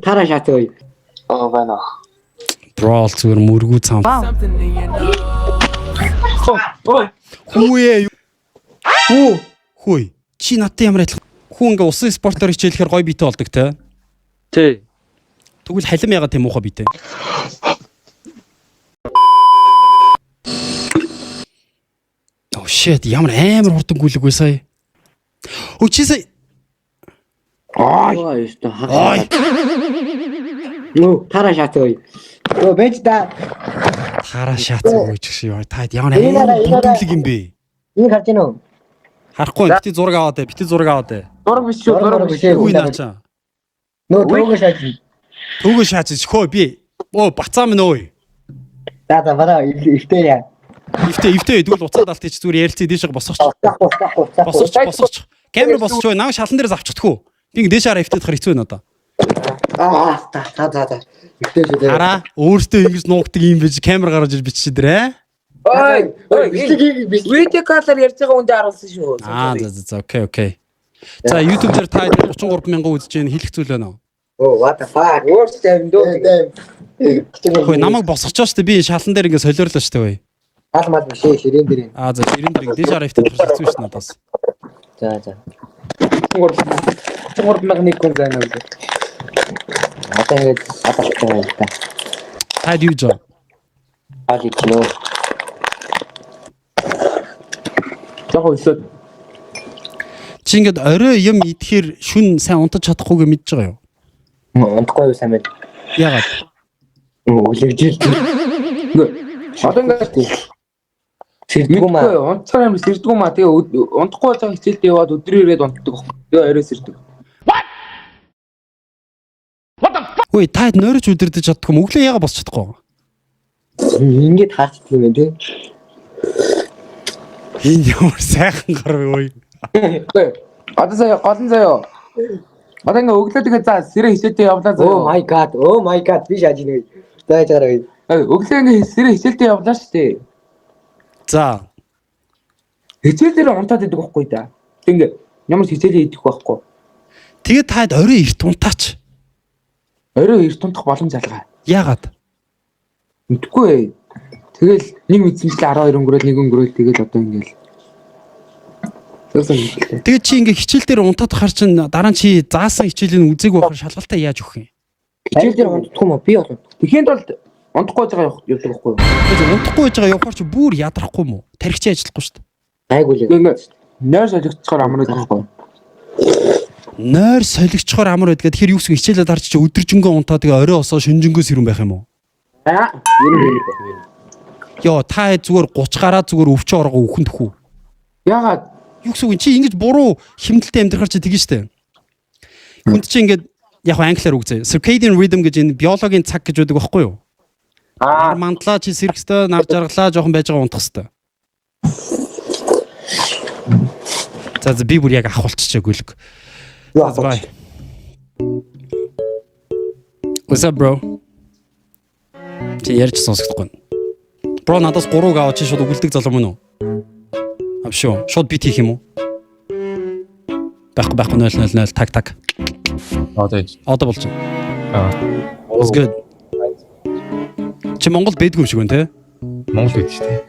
Тара шатгүй. байна. Brawl зүгээр мөргүү цаам. Ой. Хүүе. Хүй. Чи надтай ямар адилхан. Хүү ингээ усан спортоор хичээлэхээр гой биетэй болдог те. Тий. Тэгвэл халим ягаад тийм муухай биетэй? Oh shit, ямар амар хурдан гүйлэг вэ сая. Өө чи сая. Ой, ёстой хаа. Нөө, тара шатгүй. Өө бэж та. Хараа шаацсан гэж шүү. Та ямар амар бүдүүлэг юм бэ? Энийг харж гинөө. Харахгүй бити зураг аваад ээ. Бити зураг аваад ээ. Зураг биш шүү, зураг биш. Үгүй наачаа. Нөө төгөө шааж. Төгөө шааж хөө би. Оо бацаа минь өө. За бараа ивтээ яа. Ивтээ дүүл уцаад алт чи зүгээр ярилцээ дээшээ босгоч. Босгоч. Камер босгоч бай. Наа шалан дээрээс авчихдаггүй. Би ингэ дээшээ хараа ивтээд хар хэцүү надаа. За. Ивтээ шүү дээ. Хараа өөртөө ингэж нуугдаг юм биш камер гаргаж ир биччихэ дэрэ. Ой, видео колор ярьж байгаа үндэ харуулсан шүү. За окей. За YouTube дээр та 33 мянган үзэж байна хэлэх зүйл байна уу? Oh what the fuck. Өөртөө амдөө. Хөөе намайг босгоч штэ би шалан дээр ингэ солиорлоо штэ бай. Алмал биш ширээн дээр. За ширээн дээр дээш хараа ивтээд хар хэцүү штэ надаас. За. 33 мянган хүн зайна үү. Одоо ингэ аталтай байна та. Та юу жоо? Али кино. Жохоо өсөд. Чи ингэ орой юм идэхээр шүн сайн унтаж чадахгүйгээ мэдж байгаа юу? Унтахгүй юу сайн байна. Ягаад? Үлэгжил. Одоо ингэ сэрдгүү маа. Унтцаар юм сэрдгүү маа. Тэгээ унтахгүй байгаа хичээлдээ яваад өдрөө ирээд унтдаг. Тэгээ орой сэрдэг. Хөөе та нойрч үдирдэж чаддгүй юм. Өглөө яага босч чадахгүй. Ингээд хаачихдаг юм тий. Энэ ямар сайхан гар вэ? Одоо заяа голон заяа. Одоо ингээ өглөө тэгээ за сэрэ хичээлдээ явлаа заяа. Oh my god би шааж нэг. За чараа. Өглөө ингээ сэрэ хичээлдээ явлаа штэ. За. Хичээл дээр унтаад идэг байхгүй да. Ингээ ямар хичээлээ идэх байхгүй. Тэгээ таад орой эрт унтаач. Орой эрт унтах боломж залгаа. Яагаад? Мэдгүй. Тэгэл нэг мэдсэмжлээ 12 өнгөрөөл нэг өнгөрөөл тэгэл одоо ингээл. Тэгээ чи ингээ хичээл дээр унтаад хар чин дараа нь чи заасан хичээлийн үзег байхаар шалгалтаа яаж өгөх юм? Хичээл дээр унтдах юм уу? Би бол. Тэхийн тулд унтахгүй байгаа явдаг байхгүй юу? Тэгээ унтахгүй байж байгаа явахаар чи бүр ядрахгүй юм уу? Тархичи ажиллахгүй шүү дээ. Айгуу л. Ингээ нойр солигдчихоор амар байдаг байхгүй юу? Нойр солигчхоор амар байдаг. Тэгэхээр юу гэсэн хичээлээ дарч чи өдөржингөө унтаа тэгээ орой осоо шүнжэнгөө сэрүүн байх юм уу? Юм. Йоо та зүгээр 30 гараа зүгээр өвчөө оргоо үхэнд хүү. Ягаад? Юу гэсэн чи ингэж буруу хэмнэлтэд амьдрахаар чи тэгэн штэ. Хүнд чи ингэж яг англиар үгзээ. Circadian rhythm гэж энэ биологийн цаг гэж байдаг байхгүй юу? Мандлаа чи сэрхстэй нар жаргалаа жоохон байж байгаа унтах хэвээр. За би бүр яг ахуулчихаа гүлг. Bye. What's up bro? Чи ярьж сонсохгүй. Бро надаас 3-г аваад чи шууд өгүүлдэг залуу мөн үү? Авшоо. Шууд бит хийх юм уу? Байхгүй 000 так. Одоо болж байна. It's good. Чи Монгол бэдгүй юм шиг байна те? Монгол байд шүү дээ.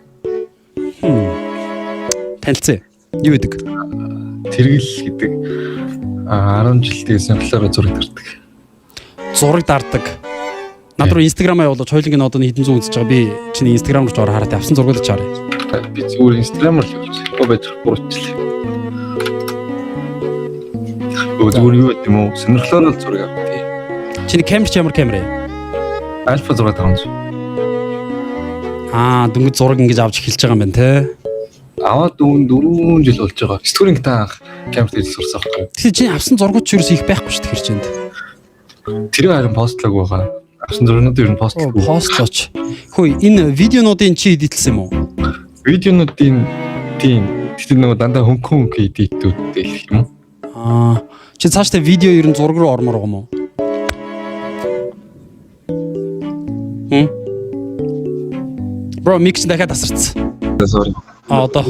Танилцээ. Юу гэдэг? Тэргэл гэдэг 10 жилдээ сонирхлоор зураг тардаг. Зураг дардаг. Над руу инстаграмаа явуулж хоёулынгийн одоо хэдэн зуун үзэж байгаа. Би чиний инстаграм руу ч ороо хараад авсан зургууд ч харъя. Би зүгээр инстаграмаар л үзэхгүй байж буруутчлаа. Зүгээр юу гэдэг юм уу? Сонирхлоор л зураг авдаг. Чиний камер ч ямар камер вэ? Альфа 6500. Дөнгөж зураг ингэж авч эхэлж байгаа юм байна те. Аваад 4 жил болж байгаа. Стүринг та камерт хийж сурсан байхгүй. Тэгэхээр чи авсан зургууд ч ерөөс их байхгүй шүү дээ хэр чинд. Тэр харин постлаг байгаа. Авсан зургууд ер нь постлаг. Постлооч. Хөөе энэ видеонуудын чи эдитэлсэн юм уу? Видеонуудын тийм тэр нэг дандаа хөнгөн эдитүүдтэй л юм уу? Чи цаашдаа видео ер нь зураг руу ормоор байгаа юм уу? Бро микс дахиад тасарсан. Sorry. Одоо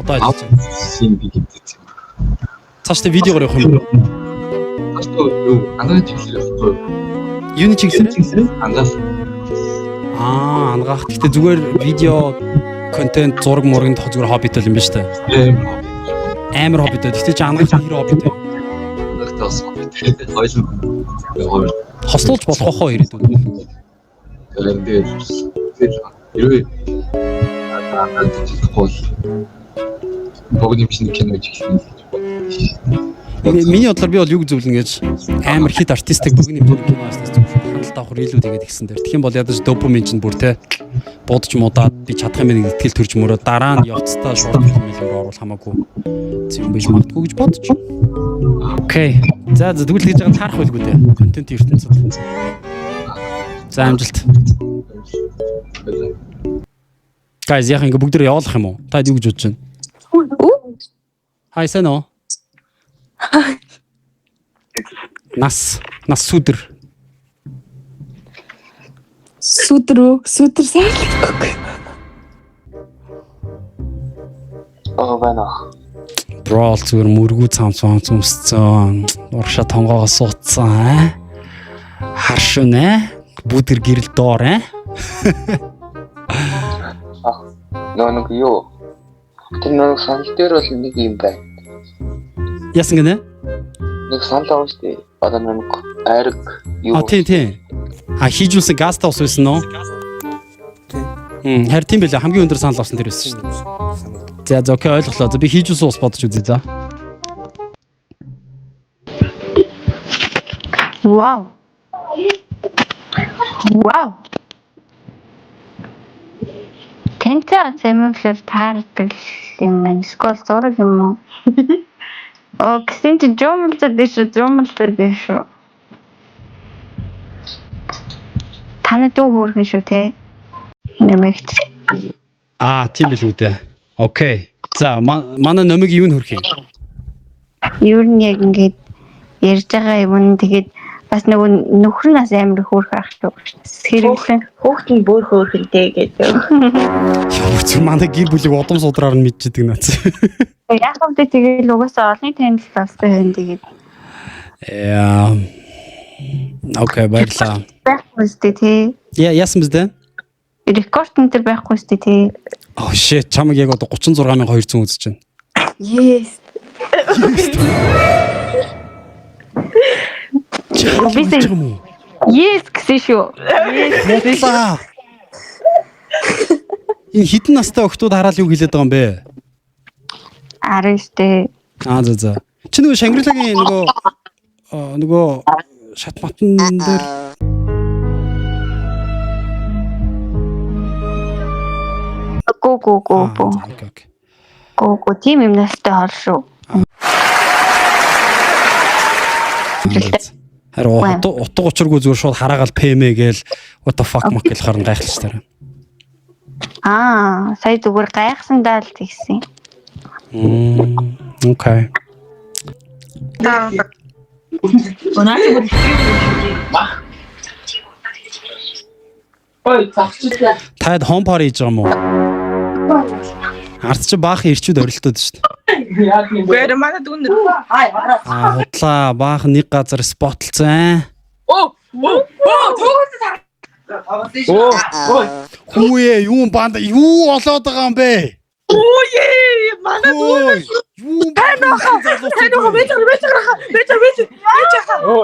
ажиллаж байна. Син би гэдэг. Цаашдаа видеогоор явах юм. Цаашдаа юу анализ хийх хэрэгтэй. Юуны чиглэлээр? Ангаах. Ангаах. Гэхдээ зүгээр видео контент зураг мургийн тох зүгээр хоббитэй юм ба штэ. Амар хоббитэй. Гэхдээ чи ангаах хэр хоббитэй? Ангаахтаас хоббитэй. Хоёул. Хослуулж болох хоо ирээдүйд. Тэгээд хэрвээ богд юм чинь кино хийх. Миний бодлоор би бол юу зөвлөн гэж амар хит артистик богино юм кино астас ханалтаа авах илүү тэгээд ихсэн дээр. Тэгэх юм бол ядаж допамин чинь бүр те будж муудаад би чадах юм нэг итгэл төрж мөрөө дараа нь явцдаа шууд хэмээлээр оруулах хамаагүй зөв биш магадгүй гэж бодож. Окей. За тэгвэл хийж байгаа таарах байлгүй дээ. Контент ертөнцид. За амжилт. Guys, яг ингэ бүгд явуулах юм уу? Та юу гэж бодож байна? Хай санаа. Нас сүдэр. Сүдэр сайрлахгүй. байна. Брол зүгээр мөргүү цамц өмсцэн. Урагшаа тонгоогоо суудсан. Харшүнэ. Бүдэр гэрэл доор Нэг юу? Тэр нэг санал дээр бол нэг юм байна. Яасан гэнэ? Нэг санал байгаа шүү дээ. Одоо нэг айраг юу? Тийм. Хийжүүлсэн газтай ус байсан нөө? Харин тийм байлаа. Хамгийн өндөр санал авсан тэр байсан шүү дээ. За окей ойлголоо. За би хийжүүлсэн ус бодож үзье за. Вау. Тэнцээ сэмэглэл таардаг юм байна. Скол зураг юм уу? Гэсэн чи жомлцод дэш. Таны дүү хөөрхөн шүү те. Нэмэгт. Тийм билүү дээ. Окей. За манай номыг юу нөхөх юм? Юу нь яг ингэж ярьж байгаа юм тэгээд бас нөгөө нөхөр нас амар хөөрх ах шүү. Хэрэглэн хүүхэд нь бүр хөөрхөнтэй гэдэг. Яа ч манай гэр бүлийг удам судраар нь мэдчихдэг наац. Яг хөвдө тэгээд угаасаа олонний танил тастай байна тэгээд. Окей баярлаа. Байхгүй сте тий. Яасан бэ? Рекорд энэ байхгүй сте тий. Oh shit чамаг яг одоо 36200 үзэж байна. Yes. Yes гэсэн шүү. Yes. Энэ хитэн настай охтууд хараад юу хэлээд байгаа юм бэ? Арайштэй. За. Чи нөгөө Шангрилагийн нөгөө шатматан дээр Го тийм юм настай хол шүү. Харин утга учиргүй зүгээр шууд хараагаал ПМ гээл what the fuck мак гэл харан гайхалж тараа. Сая зүгээр гайхсан даа л тэгсэн. Окей. Таад хом пари хийж байгаа юм уу? Ард чи баахан ирчүүд орилтод шүү дээ. Бэр манай дүн. Худлаа баахан нэг газар спотлцсан. Хүүе юу банда юу олоод байгаа юм бэ? Манай дүн.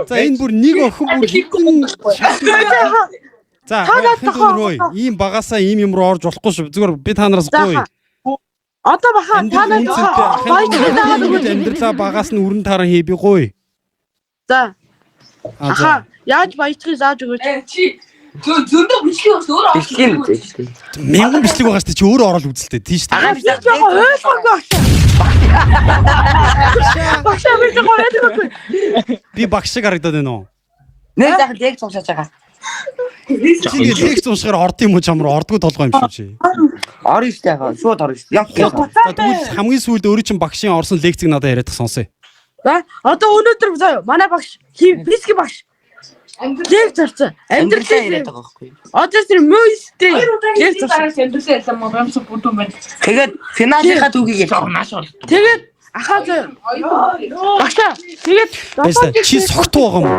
За энэ бүр нэг охин бүр хитэн. За хөөе ийм багасаа ийм юм руу орж болохгүй шүү. Зүгээр би та нараас гуй. Одоо баха та нар амьдралаа багаас нь өрн таран хий би гуй. За. Яаж баяжхыг зааж өгөөч. Зөндөө бичлэг өөр орох. Бичлэг. Мянган бичлэг байгаа шүү дээ. Чи өөрөө ороод үзэлтэй тийм шүү дээ. Би жоохон ойлгоогүй. Багшаа би жоохон ойлгоогүй. Би багш шиг харагдаад байна уу? Нэг дахин лекц уншиж байгаа. Чи лекц уншихаар орд юм уу чам руу ордгоо толгой юм шүү чи. Орно шүү дээ. Шууд орно шүү. Яг. Тэгвэл хамгийн сүүлд өөрөө чинь багшийн орсон лекцийг надад яриад сонсъё. За одоо өнөөдөр заяа манай багш физик багш лекц зарцсан. Амьдралаа яриад байгаа байхгүй. Одоо тэр мөйстэй лекц зарцсан. Амьдралаа ярьсан модрамс бүдүүн байна. Тэгээд финалынхаа түүхийг ярьсан. Тэгээд ахаа заяа. Багшаа тэгээд чи согтуу байгаа юм уу?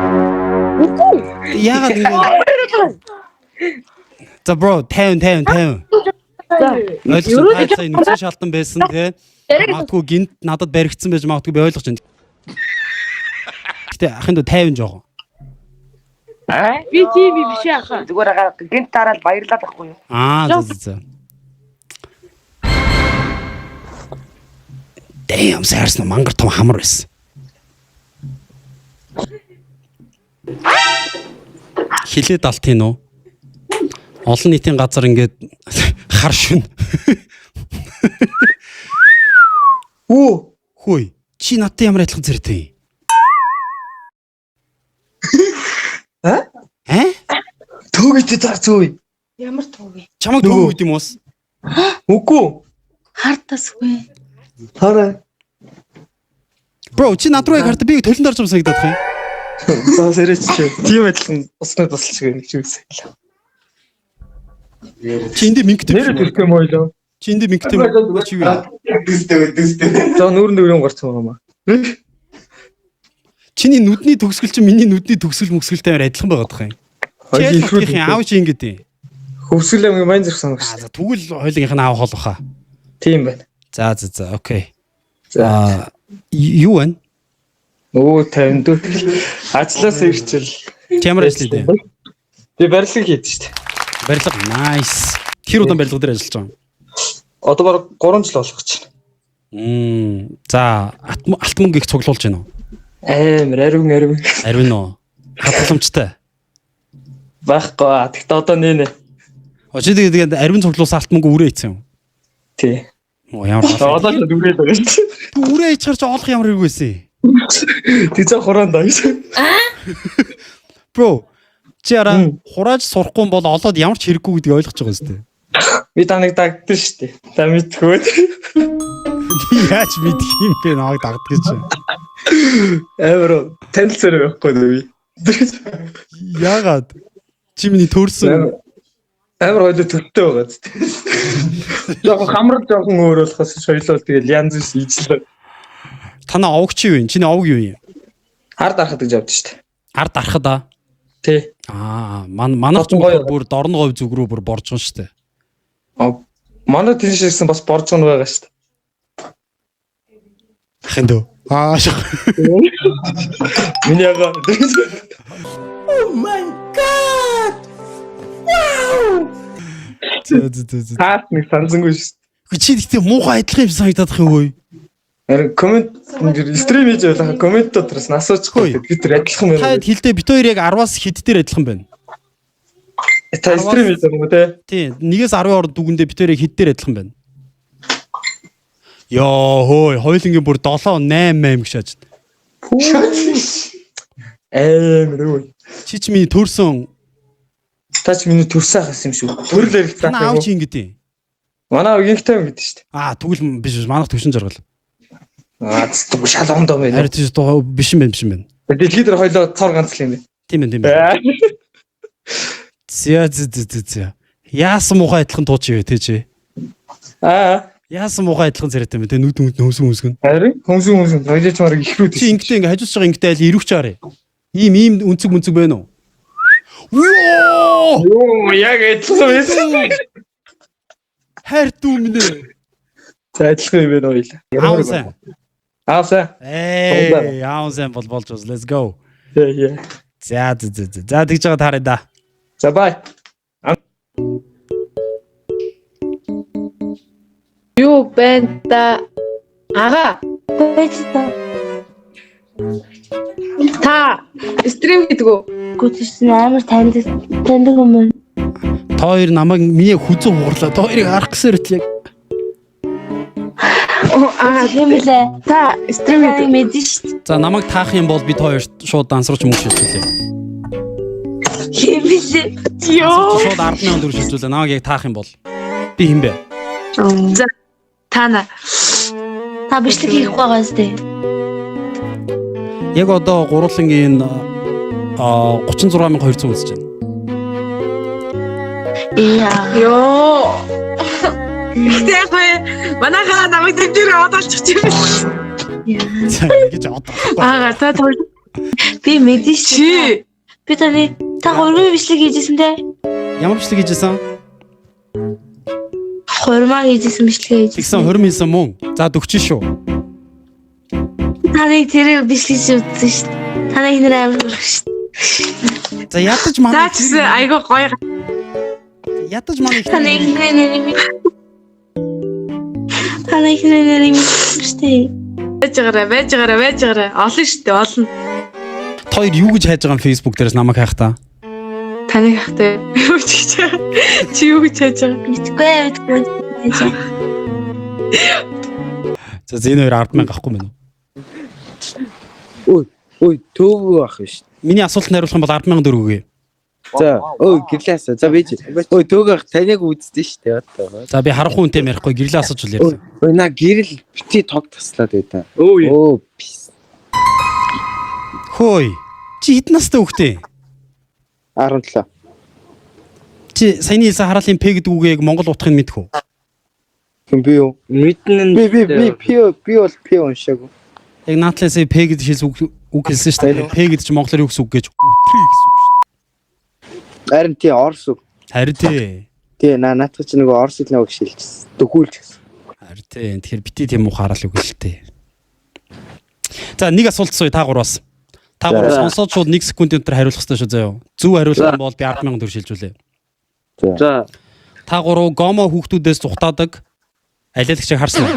Үгүй. Яагаад ингэ? За bro 50. Ойлгож сая нүцгэн шалтан байсан тий. Магадгүй гинт надад баригдсан байж магадгүй би ойлгож байна. Гэтэ ахын дөө 50 жоох. Би тийм биш яхаа. Зүгээр гинт дараад баярлаад байхгүй юу? За. Damn, сарсан мангар том хамар байсан. Хилээд алтын уу? Олон нийтийн газар ингээд хар шүн. Хөөе. Чи надтай ямар адилхан зэрэгтэй? Төгөөд зарц үе. Ямар тууг. Чамайг төгөө гэдэг юм уус? Үгүй. Хартасгүй. Хараа. Bro, чи над руу яг хард би төлөнд орж байгаа санагдаад байна. За сэрэж чи. Тийм адилхан уснаа тусалж байгаа юм чи үсэ. Чи энд мингтэй Нэр төрөх юм ойлоо. Чи энд мингтэй юм чи юу? Дүстэй. За нүүрэн гарсан юм аа. Чиний нүдний төгсгөл чи миний нүдний төгсгөл мөсгөлтэй адилхан байгаа дах юм. Чи ихний аав чи ингэдэ. Хөвсгөл юм маань зэрсэн гэж. За тэгвэл хоёулынх нь аав хол баха. Тийм байна. За окей. За юу вэ? 50 ажлаас ирчил. Ямар ажил дээ? Би барилга хийдэг шүү дээ. Барилга nice. Тэр удаан барилга дээр ажиллаж байгаа юм. Одоо баг 3 жил болох гэж байна. За алтмонг их цуглуулж байна уу? Амар ариун. Ариун уу? Хатгаламжтай. Байхгүй. Тэгтээ одоо нэ. Чи тэгээд ариун цуглуулсан алтмонг үрээ ийцэн юм. Тий. Ямар одоо ч дүрээд байгаа шүү дээ. Үрээ ичгэрч олох ямар хэрэг байсан? Тэг за хураан даа шүү. Bro, чи хурааж сурахгүй бол олоод ямар ч хэрэггүй гэдгийг ойлгож байгаа зү. Би таныг дагдсан шүү дээ. Та мэдхүү. Яаж мэдх юм бэ нааг дагддаг чи. Амар танилцсан байхгүй би. Яагаад? Чи миний төрсөн амар ойлоо төлтөө байгаа зү. Яг хамрал жоохон өөр болохоос соёлол тэгэл янз бүр ийжлээ. Танаа овг чи юу вэ? Чиний овг юу юм? Ард арахад гэж явд шүү дээ. Ард арахад аа. Тий. Манайх ч бүр дорн говь зүг рүү бүр борж байгаа шүү дээ. Манай тийм шигсэн бас борж байгаа шүү дээ. Ахын дөө. Миний яга. Oh my god. Wow. Таас нэг сансангүй шүү. Чи тэгтээ муухай адилхан юм санагдаад их юм уу? Харин комент стрим хийж байлаа. Комент дотроос насуучихгүй. Би тэр адилхан байна. Та хэлдэ бит хоёр яг 10-аас хэд дээр адилхан байна? Та стрим хийж байгаа юм те? Тий, 1-ээс 10 орд дүгэндээ бит хоёр хэд дээр адилхан байна? Йоо, хөөе, хоёулынгийн бүр 7 8 гэж шааж. Өө. Чи миний төрсөн. Та ч миний төрсөн хас юм шүү. Төрлөө их цаах. Аав чи ингэдэ. Манай өгийнхтэй юм гэдэг шүү дээ. Тэгвэл биш манайх төвшин жаргал. Зүг шалгонд юм байна. Харин тийм биш юм байна. Дэлхийд дээр хойлоо цор ганц л юм байна. Тийм байна. Зя. Яасан муухай адилхан тууч юу те чи. Яасан муухай адилхан царайтай юм те нүд хөмсгөн. Харин хөмсгөн. Хоёулч марыг ихрүүд. Чи ингэ хажууж байгаа ингэтэй айл ирүүч чаарэ. Ийм үнцэг байна уу? Йоо, яг адилхан байсан. Хайр дүү минь. За адилхан юм байна хоёлаа. Аавсан. Аавсан болж us. Let's go. Yeah. За тэгж байгаа таарай да. За бай. Юу байна та? Ага. Та стрим хийдэг үү? Гүтсэн амар таньдаг юм байна. Та хоёр намайг миний хүзүү хуурлаа. Та хоёрыг харах гэсэн хэрэг яг. Тийм үлээ. Та стрим хийдэг мэдэн шүү. За намайг таах юм бол би та хоёр шууд дансрууч мөнгө шилжүүлээ. Хэмээ. Йоо. Шууд 10,000 төгрөг шилжүүлээ. Намайг яг таах юм бол би хэм бэ? За тана. Та бичлэг хийх байгаа зү. Яг одоо гурлангийн 36200 үзэж байна. Йоо. Тэгтээ манайхаа намайг дэмжээрээ одоолчих юм. За ингэж одоо. Та би мэдэн шүү. Би Та гурван бичлэг хийжсэн те. Ямар бичлэг хийжсэн? Хурмаа хийжсэн бичлэг хийж. Тэгсэн 20 минсан мөн. За дөгчин шүү. Таныг тэр бичлэг үзсэн шүү дээ. Таныг нэр амар шүү. За ядаж манай. Наач айгуу гоё. Ядаж манай. Таныг нэр шүү. Байж гараа. Олон шүү дээ, олон. Хоёр юу гэж хайж байгаа юм Facebook дээрээс намайг хайх та. Таны хахтай юу ч хийж байгаа. Чи юу гэж хайж байгаа? Мэдгүй. За энэ хоёр 10,000 авахгүй мэн үү? Ой, төв ах биш. Миний асуултанд хариулах юм бол 10,000 төгрөг өгье. За, гэрлээс. За бийж. Төв ах таныг үздэг шүү дээ одоо. За би харанхуй үнтэй ярихгүй гэрлээ асууж л ярьлаа. На гэрэл бити тог таслаад байта. Пис. Хөөе. Чи хэдэн настай хүүхдээ? 17. Чи саяны хэлсэн хараалын П гэдэг үгийг Монгол утгыг мэдэх үү? Хүн би юу? Мэднэ. Би бол П уншаагүй. Яг наатлаас П гэдэг хэлсэн үг хэлсэн шүү дээ. П гэдэг чинь монголоор юу гэсэн үг гэж өтрий гэсэн үг шүү дээ. Харин тий орс үг. Харин тий. Тий наатах чи нөгөө орс хэлний үг шилжсэн. Дөхүүлж гэсэн. Харин тий. Тэгэхээр бити тийм уу хараал үг л тий. За нэг асуулт сууя та гураас. Та гурав сонсоод шууд 1 секундын дотор хариулах хэрэгтэй шүү заяа. Зөв хариулах юм бол би 10,000 төгрөг шилжүүлээ. За. Та гурав гомо хүүхдүүдээс зүхтаадаг алиалагчийг харсан уу?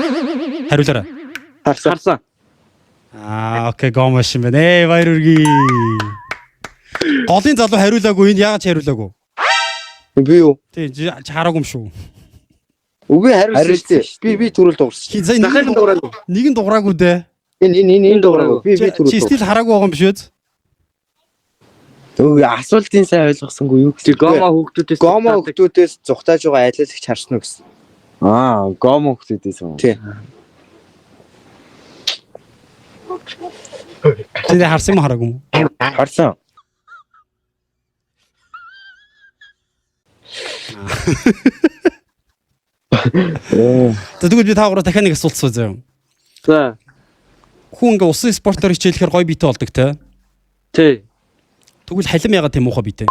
Хариулаарай. Харсан. Окей, гомо шин байна. Баяр үргээ. Голын залуу хариулаагүй энэ яагаад хариулаагүй? Би юу? Тий, хараагүй юм шүү. Үгүй хариулсан шүү дээ. Би түрүүл дуурсан. Дахиад дуураагүй. Нэг нь дуураагүй дээ. Энэ дуураагүй. Би түрүүл. Чи стил хараагүй байгаа юм биш үү? Үгүй асуултын сайн ойлгосонгүй юу гэсэн. Гомо хүүхдүүдээс зүхтааж байгаа айллагч харсан уу гэсэн. Гомо хүүхдүүдээс үү? Тий. Чи харсан юм хараагүй юм? Харсан. Тэгвэл би та гурав дахиад нэг асуулт сууя заяа. За. Хүн ингээ усан спортоор хичээлэхээр гоё биетэй болдог те. Тий. Тэгвэл халим ягаад тийм муухай биетэй?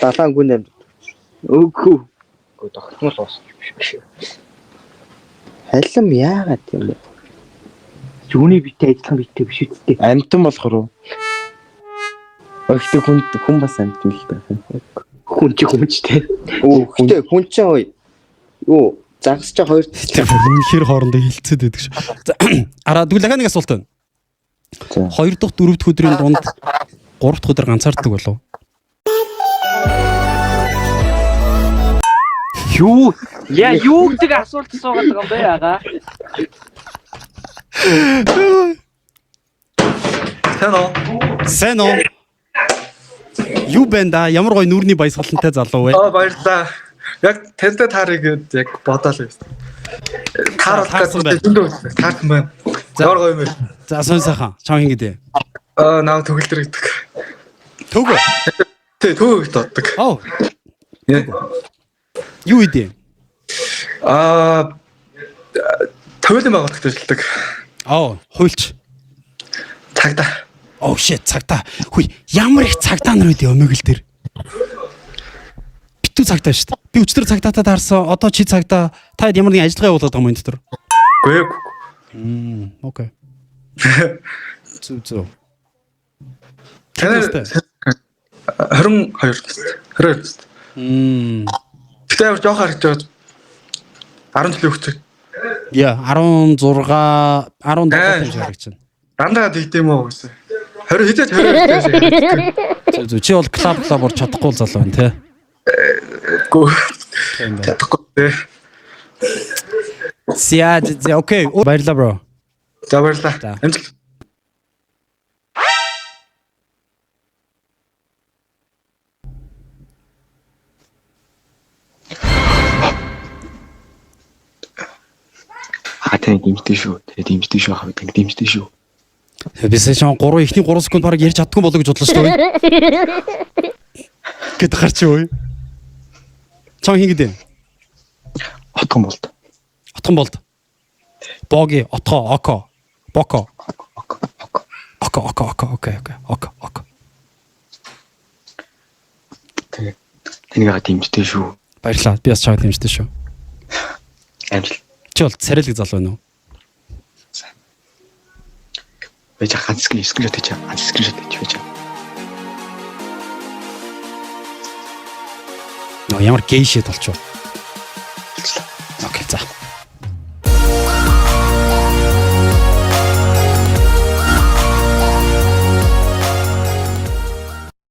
Далаан гүн амьд. Үгүй. Тогтмол ус. Халим яагаад тийм бэ? Юуны битээ адилхан битээ биш үсттэй. Амтан болохоор уу? Өгтө хүн бас амтан л та. Хүнчтэй. Хүн чинь ой. Юу загас чи хоёр үнэхээр хоорондоо хилцээд байдаг шүү. За тэгвэл дахиад нэг асуулт байна. 2 дахь 4 дахь өдрийн дунд 3 дахь өдөр ганцаарддаг болов? Юу? Юу гэдэг асуулт суугаад байгаа юм бэ яага? Сэно. Юу бэнда ямар гоё нүрний баясгалантай залуу вэ? Баярлалаа. Яг тантай таарыг яг бодоол юм. Тааруулсан байна. Таарсан байна. Ямар гоё юм бэ? За сон сайхан. Чам хин гэдэг. Наа төгөлдөр гэдэг. Төгөө. Тий, төгөө гэж боддог. Юу идэ? Тойлон байгууллагт ажилладаг. Хуйлч. Цагдаа. Shit, цагдаа. Хүй, ямар их цагдаа нар үдээ өмөглөл дээр. Битүү цагдаа шүү дээ. Би өчтөр цагдаатай таарсан. Одоо чи цагдаа. Та ямар нэгэн ажиллагаа явуулдаг юм энэ дотор? Үгүй. Окей. Зүг. Танай 22 настай. 22 настай. Гэтэ ямар жоох харагдж байгаа. 10 жилийн хүүхэд. Яа, 16, 17 гэж харагдаж байна. Дандаа тэгдэм үү гэсэн. 20 хизээч 20. Зүг. Чи бол клабор чадахгүй залуу байна, тий? Үгүй. Чадахгүй тий. Окей. Баярлалаа, бро. За баярлалаа. Амжилт. Таны дэмждэг шүү. Дэмждэг шүү. Таны дэмждэг шүү. Би сая 3 ихний 3 секунд бараг ярьж чаддгүй болоо гэж бодлоо шүү дээ. Гэт гарч юу? Чам хин гэдэг. Отгон болд. Отгон болд. Боги, отгоо, око. Боко. Окей. Тэгээ танийгаа дэмжтэй шүү. Баярлалаа. Би бас чамд дэмждэг шүү. Амжилт. Чи бол царайлаг залуу байна уу? Байж ганц скриншот хийж байгаа. Ганц скриншот хийж байж байгаа. Ямар гей шит болчихоо. Болцлоо. Окей, за.